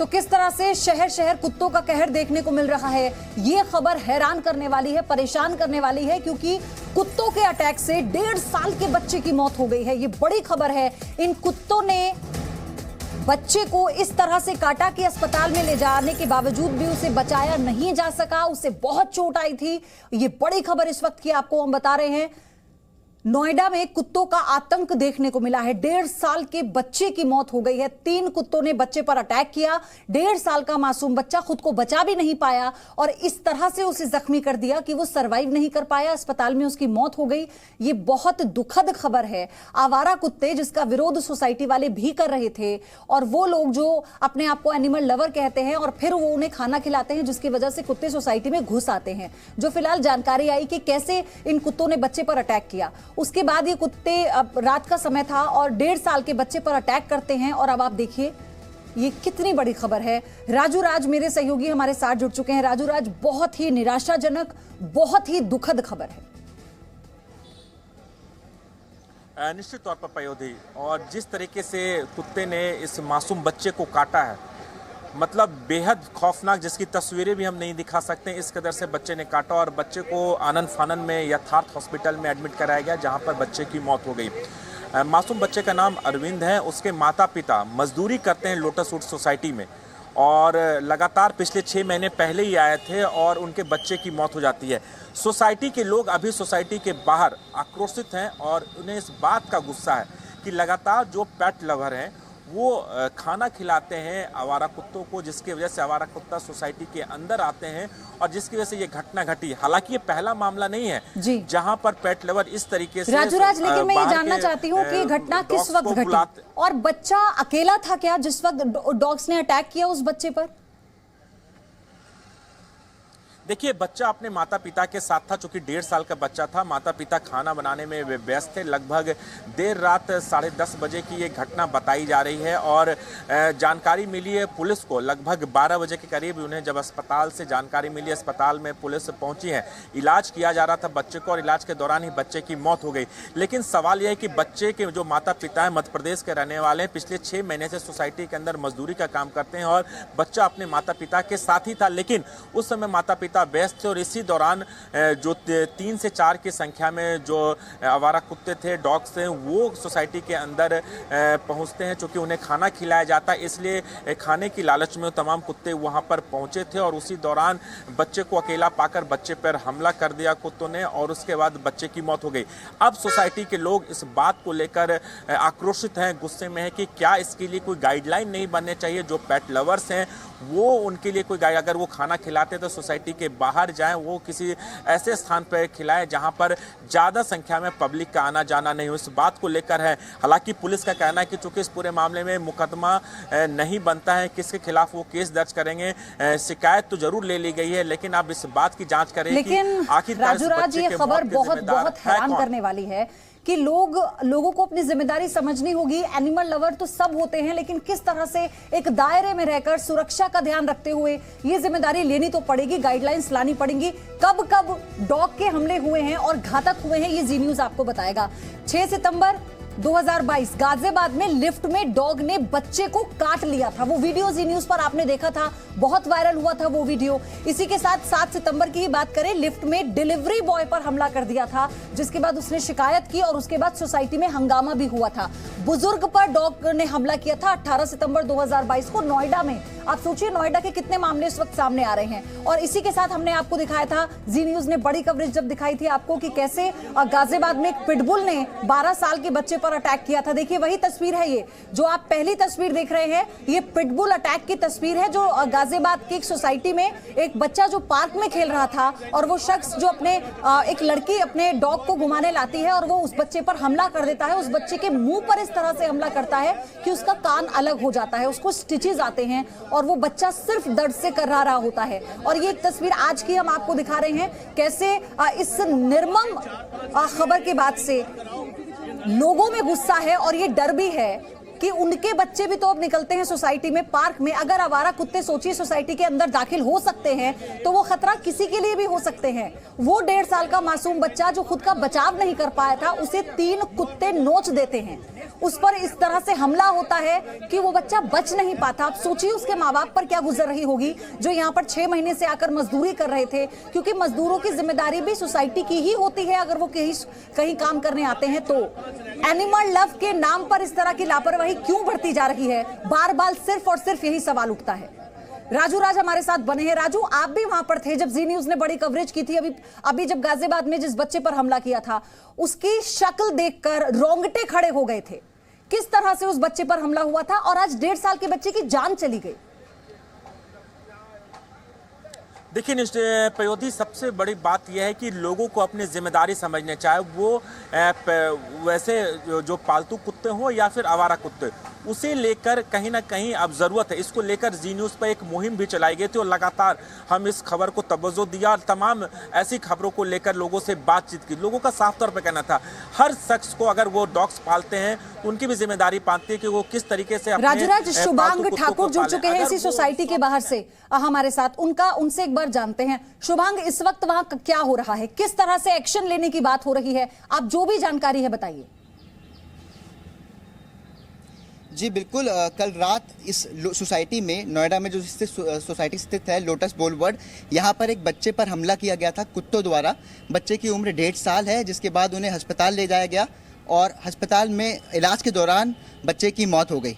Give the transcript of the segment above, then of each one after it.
तो किस तरह से शहर शहर कुत्तों का कहर देखने को मिल रहा है, ये खबर हैरान करने वाली है, परेशान करने वाली है, क्योंकि कुत्तों के अटैक से 1.5 साल के बच्चे की मौत हो गई है। ये बड़ी खबर है। इन कुत्तों ने बच्चे को इस तरह से काटा कि अस्पताल में ले जाने के बावजूद भी उसे बचाया नहीं जा सका, उसे बहुत चोट आई थी। ये बड़ी खबर इस वक्त की आपको हम बता रहे हैं। नोएडा में कुत्तों का आतंक देखने को मिला है। 1.5 साल के बच्चे की मौत हो गई है। 3 कुत्तों ने बच्चे पर अटैक किया। 1.5 साल का मासूम बच्चा खुद को बचा भी नहीं पाया और इस तरह से उसे जख्मी कर दिया कि वो सरवाइव नहीं कर पाया। अस्पताल में उसकी मौत हो गई। ये बहुत दुखद खबर है। आवारा कुत्ते जिसका विरोध सोसाइटी वाले भी कर रहे थे, और वो लोग जो अपने आप को एनिमल लवर कहते हैं और फिर वो उन्हें खाना खिलाते हैं, जिसकी वजह से कुत्ते सोसाइटी में घुस आते हैं। जो फिलहाल जानकारी आई कि कैसे इन कुत्तों ने बच्चे पर अटैक किया। उसके बाद ये कुत्ते, रात का समय था और 1.5 साल के बच्चे पर अटैक करते हैं। और अब आप देखिए ये कितनी बड़ी खबर है। राजू राज मेरे सहयोगी हमारे साथ जुड़ चुके हैं। राजू राज, बहुत ही निराशाजनक, बहुत ही दुखद खबर है। निश्चित तौर पर पयोधी, और जिस तरीके से कुत्ते ने इस मासूम बच्चे को काटा है, मतलब बेहद खौफनाक, जिसकी तस्वीरें भी हम नहीं दिखा सकते। इस कदर से बच्चे ने काटा और बच्चे को आनन फानन में यथार्थ हॉस्पिटल में एडमिट कराया गया, जहां पर बच्चे की मौत हो गई। मासूम बच्चे का नाम अरविंद है। उसके माता पिता मजदूरी करते हैं लोटस वुड सोसाइटी में, और लगातार पिछले 6 महीने पहले ही आए थे और उनके बच्चे की मौत हो जाती है। सोसाइटी के लोग अभी सोसाइटी के बाहर आक्रोशित हैं और उन्हें इस बात का गुस्सा है कि लगातार जो पेट लवर हैं वो खाना खिलाते हैं आवारा कुत्तों को, जिसकी वजह से आवारा कुत्ता सोसाइटी के अंदर आते हैं और जिसकी वजह से ये घटना घटी। हालांकि ये पहला मामला नहीं है जहां पर पेट लवर इस तरीके से। राजूराज, लेकिन मैं ये जानना चाहती हूँ कि घटना किस वक्त घटी और बच्चा अकेला था क्या जिस वक्त डॉग्स ने अटैक किया उस बच्चे पर? देखिए, बच्चा अपने माता पिता के साथ था, चूंकि 1.5 साल का बच्चा था। माता पिता खाना बनाने में व्यस्त थे। लगभग देर रात 10:30 बजे की ये घटना बताई जा रही है और जानकारी मिली है पुलिस को लगभग 12 बजे के करीब। उन्हें जब अस्पताल से जानकारी मिली, अस्पताल में पुलिस पहुंची है, इलाज किया जा रहा था बच्चे को, और इलाज के दौरान ही बच्चे की मौत हो गई। लेकिन सवाल यह है कि बच्चे के जो माता पिता हैं मध्य प्रदेश के रहने वाले हैं, पिछले 6 महीने से सोसाइटी के अंदर मजदूरी का काम करते हैं और बच्चा अपने माता पिता के साथ ही था। लेकिन उस समय माता पिता व्यस्त थे और इसी दौरान जो 3 से 4 की संख्या में जो आवारा कुत्ते थे, डॉग्स थे, वो सोसाइटी के अंदर पहुंचते हैं। चूंकि उन्हें खाना खिलाया जाता है, इसलिए खाने की लालच में तमाम कुत्ते वहां पर पहुंचे थे और उसी दौरान बच्चे को अकेला पाकर बच्चे पर हमला कर दिया कुत्तों ने और उसके बाद बच्चे की मौत हो गई। अब सोसाइटी के लोग इस बात को लेकर आक्रोशित हैं, गुस्से में है कि क्या इसके लिए कोई गाइडलाइन नहीं बनने चाहिए। जो पेट लवर्स हैं वो, उनके लिए कोई अगर वो खाना खिलाते तो सोसाइटी के बाहर जाएं, वो किसी ऐसे स्थान पर खिलाएं जहां पर ज़्यादा संख्या में पब्लिक का आना जाना नहीं हो। इस बात को लेकर है। हालांकि पुलिस का कहना है कि चूंकि इस पूरे मामले में मुकदमा नहीं बनता है, किसके खिलाफ वो केस दर्ज करेंगे, शिकायत तो जरूर ले ली गई है, लेकिन अब इस बात की जांच करें कि आखिरकार इस बच्चे के खबर बहुत हैरान करने वाली है कि लोगों को अपनी जिम्मेदारी समझनी होगी। एनिमल लवर तो सब होते हैं, लेकिन किस तरह से एक दायरे में रहकर सुरक्षा का ध्यान रखते हुए ये जिम्मेदारी लेनी तो पड़ेगी, गाइडलाइंस लानी पड़ेंगी। कब कब डॉग के हमले हुए हैं और घातक हुए हैं, ये जी न्यूज आपको बताएगा। 6 सितंबर 2022 गाजियाबाद में लिफ्ट में डॉग ने बच्चे को काट लिया था। वो वीडियो जी न्यूज पर आपने देखा था, बहुत वायरल हुआ था वो वीडियो। इसी के साथ 7 सितंबर की ही बात करें, लिफ्ट में डिलीवरी बॉय पर हमला कर दिया था, जिसके बाद उसने शिकायत की और उसके बाद सोसाइटी में हंगामा भी हुआ था। बुजुर्ग पर डॉग ने हमला किया था 18 सितंबर 2022 को नोएडा में। आप सोचिए नोएडा के कितने मामले इस वक्त सामने आ रहे हैं। और इसी के साथ हमने आपको दिखाया था, जी न्यूज ने बड़ी कवरेज जब दिखाई थी आपको कि कैसे गाजियाबाद में एक पिटबुल ने 12 साल के बच्चे पर अटैक किया था। देखिए वही तस्वीर है, ये जो आप पहली तस्वीर देख रहे हैं, ये पिटबुल अटैक की तस्वीर है, जो गाजियाबाद की एक सोसाइटी में एक बच्चा जो पार्क में खेल रहा था और वो शख्स जो अपने एक लड़की अपने डॉग को घुमाने लाती है और वो उस बच्चे पर हमला कर देता है। उस बच्चे के मुंह पर इस तरह से हमला करता है कि उसका कान अलग हो जाता है, उसको स्टिचेस आते हैं और वो बच्चा सिर्फ दर्द से कर्रा रहा होता है। और ये एक तस्वीर आज की हम आपको दिखा रहे हैं, कैसे इस निर्मम खबर के बाद से लोगों में गुस्सा है और ये डर भी है कि उनके बच्चे भी तो अब निकलते हैं सोसाइटी में, पार्क में। अगर आवारा कुत्ते सोचिए सोसाइटी के अंदर दाखिल हो सकते हैं तो वो खतरा किसी के लिए भी हो सकते हैं। वो 1.5 साल का मासूम बच्चा जो खुद का बचाव नहीं कर पाया था, उसे 3 कुत्ते नोच देते हैं, उस पर इस तरह से हमला होता है कि वो बच्चा बच नहीं पाता। आप सोचिए उसके माँ बाप पर क्या गुजर रही होगी, जो यहाँ पर 6 महीने से आकर मजदूरी कर रहे थे, क्योंकि मजदूरों की जिम्मेदारी भी सोसाइटी की ही होती है अगर वो कहीं काम करने आते हैं तो। एनिमल लव के नाम पर इस तरह की लापरवाही क्यों बढ़ती जा रही है, बार बार सिर्फ और सिर्फ यही सवाल उठता है। राजू राज हमारे साथ बने हैं। राजू, आप भी वहां पर थे जब जी न्यूज ने बड़ी कवरेज की थी। अभी जब गाजियाबाद में जिस बच्चे पर हमला किया था, उसकी शक्ल देखकर रोंगटे खड़े हो गए थे। किस तरह से उस बच्चे पर हमला हुआ था और आज 1.5 साल के बच्चे की जान चली गई। देखिए पयोधी, सबसे बड़ी बात यह है कि लोगों को अपनी जिम्मेदारी समझने, चाहे वो वैसे जो पालतू कुत्ते हों या फिर आवारा कुत्ते, उसे लेकर कहीं ना कहीं अब जरूरत है। इसको लेकर जी न्यूज़ पर एक मुहिम भी चलाई गई थी और लगातार हम इस खबर को तवज्जो दिया और तमाम ऐसी खबरों को लेकर लोगों से बातचीत की। लोगों का साफ तौर पर कहना था हर शख्स को, अगर वो डॉग्स पालते हैं तो उनकी भी जिम्मेदारी पाती है कि वो किस तरीके से अपने राजूराज, शुभांग ठाकुर जुड़ चुके हैं इसी सोसाइटी के बाहर से हमारे साथ, उनसे एक बार जानते हैं। शुभांग, इस वक्त वहां क्या हो रहा है, किस तरह से एक्शन लेने की बात हो रही है, आप जो भी जानकारी है बताइए। जी बिल्कुल, कल रात इस सोसाइटी में, नोएडा में जो सोसाइटी स्थित है लोटस बोलवर्ड, यहाँ पर एक बच्चे पर हमला किया गया था कुत्तों द्वारा। बच्चे की उम्र 1.5 साल है, जिसके बाद उन्हें अस्पताल ले जाया गया और अस्पताल में इलाज के दौरान बच्चे की मौत हो गई।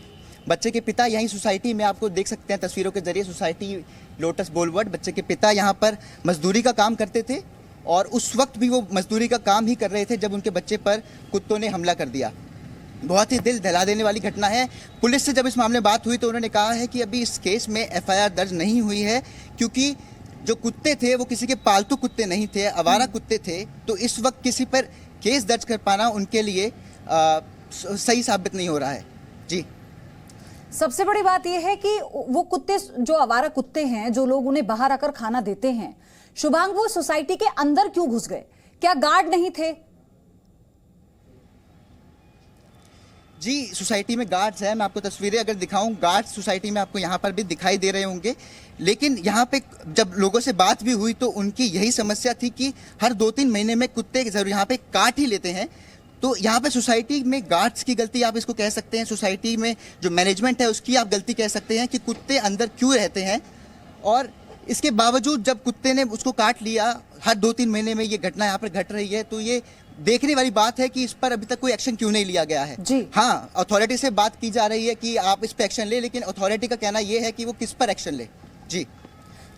बच्चे के पिता यहीं सोसाइटी में, आपको देख सकते हैं तस्वीरों के जरिए, सोसाइटी लोटस बोलवर्ड, बच्चे के पिता यहाँ पर मजदूरी का काम करते थे और उस वक्त भी वो मजदूरी का काम ही कर रहे थे जब उनके बच्चे पर कुत्तों ने हमला कर दिया। बहुत ही दिल दहला देने वाली घटना है। पुलिस से जब इस मामले में बात हुई तो उन्होंने कहा है कि अभी इस केस में एफआईआर दर्ज नहीं हुई है, क्योंकि जो कुत्ते थे वो किसी के पालतू कुत्ते नहीं थे, आवारा कुत्ते थे। तो इस वक्त किसी पर केस दर्ज कर पाना उनके लिए सही साबित नहीं हो रहा है। जी, सबसे बड़ी बात यह है कि वो कुत्ते, जो आवारा कुत्ते हैं, जो लोग उन्हें बाहर आकर खाना देते हैं, शुभांग, वो सोसाइटी के अंदर क्यों घुस गए? क्या गार्ड नहीं थे? जी, सोसाइटी में गार्ड्स हैं। मैं आपको तस्वीरें अगर दिखाऊं, गार्ड्स सोसाइटी में आपको यहाँ पर भी दिखाई दे रहे होंगे। लेकिन यहाँ पे जब लोगों से बात भी हुई तो उनकी यही समस्या थी कि हर 2-3 महीने में कुत्ते जरूर यहाँ पे काट ही लेते हैं। तो यहाँ पे सोसाइटी में गार्ड्स की गलती आप इसको कह सकते हैं, सोसाइटी में जो मैनेजमेंट है उसकी आप गलती कह सकते हैं कि कुत्ते अंदर क्यों रहते हैं। और इसके बावजूद जब कुत्ते ने उसको काट लिया, हर 2-3 महीने में ये घटना यहाँ पर घट रही है, तो ये देखने वाली बात है कि इस पर अभी तक कोई एक्शन क्यों नहीं लिया गया है। जी हाँ, अथॉरिटी से बात की जा रही है कि आप इस पर एक्शन ले, लेकिन अथॉरिटी का कहना यह है कि वो किस पर एक्शन ले। जी,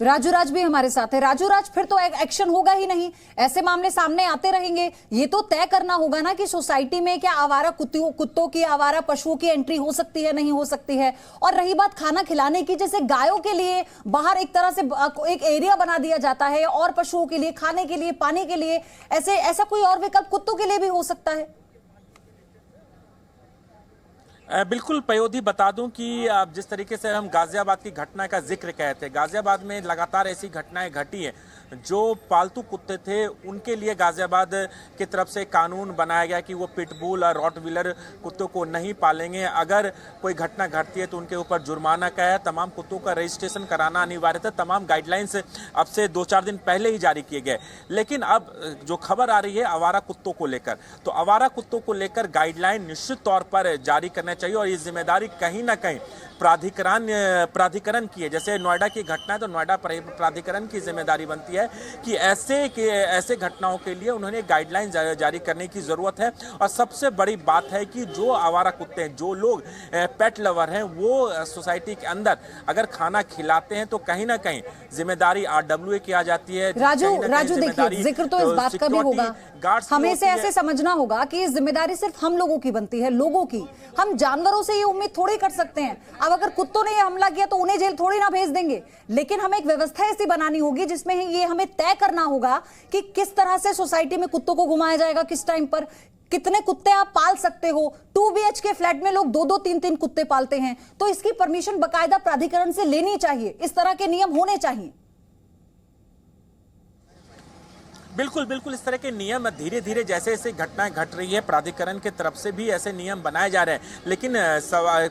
राजू राज भी हमारे साथ है। राजू राज, फिर तो एक्शन होगा ही नहीं, ऐसे मामले सामने आते रहेंगे। ये तो तय करना होगा ना कि सोसाइटी में क्या आवारा कुत्तों की, आवारा पशुओं की एंट्री हो सकती है, नहीं हो सकती है। और रही बात खाना खिलाने की, जैसे गायों के लिए बाहर एक तरह से एक एरिया बना दिया जाता है और पशुओं के लिए खाने के लिए, पानी के लिए, ऐसा कोई और विकल्प कुत्तों के लिए भी हो सकता है। बिल्कुल पयोधी, बता दूं कि अब जिस तरीके से हम गाजियाबाद की घटना का जिक्र कहते हैं, गाजियाबाद में लगातार ऐसी घटनाएं घटी हैं। जो पालतू कुत्ते थे उनके लिए गाजियाबाद की तरफ से कानून बनाया गया कि वो पिटबुल और रॉटविलर कुत्तों को नहीं पालेंगे। अगर कोई घटना घटती है तो उनके ऊपर जुर्माना का है, तमाम कुत्तों का रजिस्ट्रेशन कराना अनिवार्य था। तमाम गाइडलाइंस अब से 2-4 दिन पहले ही जारी किए गए। लेकिन अब जो खबर आ रही है आवारा कुत्तों को लेकर, तो आवारा कुत्तों को लेकर गाइडलाइन निश्चित तौर पर जारी करना चाहिए और ये जिम्मेदारी कहीं ना कहीं प्राधिकरण की है। जैसे नोएडा की घटना है तो नोएडा प्राधिकरण की जिम्मेदारी बनती है कि ऐसे घटनाओं के लिए उन्होंने गाइडलाइन जारी करने की जरूरत है। और सबसे बड़ी बात है कि जो आवारा कुत्ते हैं, जो लोग पेट लवर हैं, वो सोसाइटी के अंदर अगर खाना खिलाते हैं तो कहीं ना कहीं जिम्मेदारी RWA की आ जाती है। राजू देखिए, जिक्र तो इस बात का भी होगा, हमें इसे ऐसे समझना होगा कि जिम्मेदारी सिर्फ हम लोगों की बनती है, लोगों की। हम जानवरों से ये उम्मीद थोड़ी कर सकते हैं। अब अगर कुत्तों ने ये हमला किया तो उन्हें जेल थोड़ी ना भेज देंगे, लेकिन हमें एक व्यवस्था ऐसी बनानी होगी जिसमें ये हमें तय करना होगा कि किस तरह से सोसाइटी में कुत्तों को घुमाया जाएगा, किस टाइम पर, कितने कुत्ते आप पाल सकते हो। 2 BHK फ्लैट में लोग 2-2, 3-3 कुत्ते पालते हैं, तो इसकी परमिशन बाकायदा प्राधिकरण से लेनी चाहिए। इस तरह के नियम होने चाहिए। बिल्कुल बिल्कुल, इस तरह के नियम धीरे धीरे जैसे जैसे घटनाएं घट रही है प्राधिकरण की तरफ से भी ऐसे नियम बनाए जा रहे हैं। लेकिन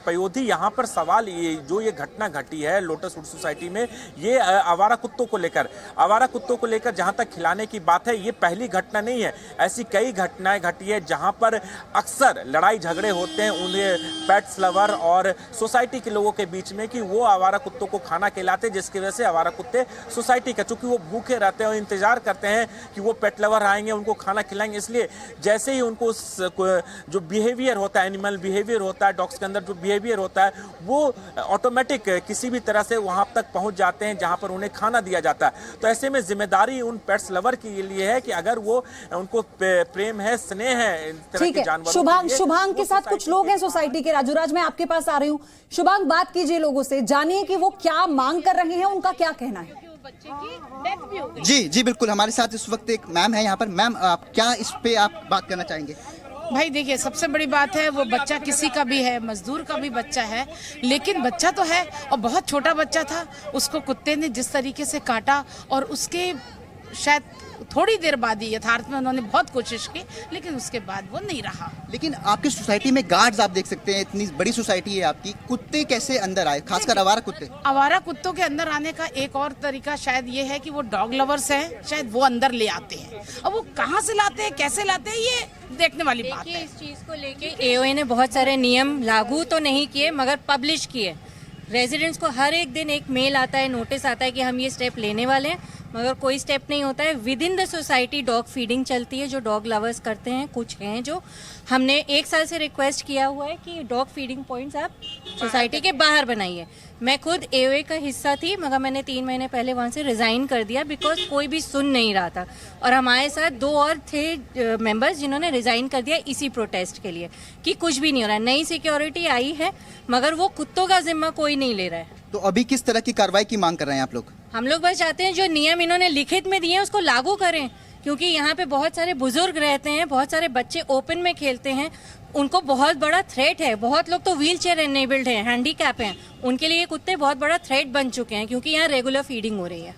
पयोधी यहाँ पर सवाल ये घटना घटी है लोटस वुड सोसाइटी में, ये आवारा कुत्तों को लेकर जहां तक खिलाने की बात है, ये पहली घटना नहीं है। ऐसी कई घटनाएं घटी है जहां पर अक्सर लड़ाई झगड़े होते हैं उन्हें पेट्स लवर और सोसाइटी के लोगों के बीच में कि वो आवारा कुत्तों को खाना खिलाते, जिसकी वजह से आवारा कुत्ते सोसाइटी का, चूंकि वो भूखे रहते हैं और इंतजार करते हैं कि वो पेट लवर आएंगे उनको खाना खिलाएंगे, इसलिए जैसे ही उनको जो बिहेवियर होता है, एनिमल बिहेवियर होता है, डॉग्स के अंदर जो बिहेवियर होता है, वो ऑटोमेटिक किसी भी तरह से वहां तक पहुंच जाते हैं जहां पर उन्हें खाना दिया जाता है। तो ऐसे में जिम्मेदारी उन पेट्स लवर के लिए है कि अगर वो उनको प्रेम है, स्नेह है इन तरह के जानवरों, शुभांग के साथ कुछ लोग हैं सोसाइटी के। राजूराज, मैं आपके पास आ रही हूँ। शुभांग, बात कीजिए लोगों से, जानिए कि वो क्या मांग कर रहे हैं, उनका क्या कहना है। बच्चे की डेथ भी हो गई। जी बिल्कुल, हमारे साथ इस वक्त एक मैम है यहाँ पर। मैम, आप क्या इस पे आप बात करना चाहेंगे? भाई देखिए, सबसे बड़ी बात है वो बच्चा किसी का भी है, मजदूर का भी बच्चा है, लेकिन बच्चा तो है और बहुत छोटा बच्चा था। उसको कुत्ते ने जिस तरीके से काटा और उसके शायद थोड़ी देर बाद ही यथार्थ में उन्होंने बहुत कोशिश की, लेकिन उसके बाद वो नहीं रहा। लेकिन आपकी सोसाइटी में गार्ड्स आप देख सकते हैं, इतनी बड़ी सोसाइटी है आपकी, कुत्ते कैसे अंदर आए, खासकर आवारा कुत्ते? आवारा कुत्तों के अंदर आने का एक और तरीका शायद ये है कि वो डॉग लवर्स हैं, शायद वो अंदर ले आते हैं। अब वो कहाँ से लाते हैं, कैसे लाते हैं, ये देखने वाली बात है। इस चीज को लेके एओए ने बहुत सारे नियम लागू तो नहीं किए मगर पब्लिश किए। रेजिडेंट्स को हर एक दिन एक मेल आता है, नोटिस आता है कि हम ये स्टेप लेने वाले हैं, मगर कोई स्टेप नहीं होता है। With in the society dog feeding चलती है, जो डॉग लवर्स करते हैं, कुछ हैं जो हमने 1 साल से रिक्वेस्ट किया हुआ है कि डॉग फीडिंग पॉइंट्स आप सोसाइटी के बाहर बनाइए। मैं खुद एओए का हिस्सा थी, मगर मैंने 3 महीने पहले वहाँ से रिजाइन कर दिया बिकॉज कोई भी सुन नहीं रहा था। और हमारे साथ 2 और थे मेंबर्स जिन्होंने रिजाइन कर दिया इसी प्रोटेस्ट के लिए कि कुछ भी नहीं हो रहा है। नई सिक्योरिटी आई है मगर वो कुत्तों का जिम्मा कोई नहीं ले रहा है। तो अभी किस तरह की कार्रवाई की मांग कर रहे हैं आप लोग? हम लोग बस चाहते हैं जो नियम इन्होंने लिखित में दिए हैं उसको लागू करें, क्योंकि यहाँ पे बहुत सारे बुजुर्ग रहते हैं, बहुत सारे बच्चे ओपन में खेलते हैं, उनको बहुत बड़ा थ्रेट है। बहुत लोग तो व्हील चेयर एनेबल्ड हैं, हैंडीकैप हैं, उनके लिए ये कुत्ते बहुत बड़ा थ्रेट बन चुके हैं क्योंकि यहाँ रेगुलर फीडिंग हो रही है।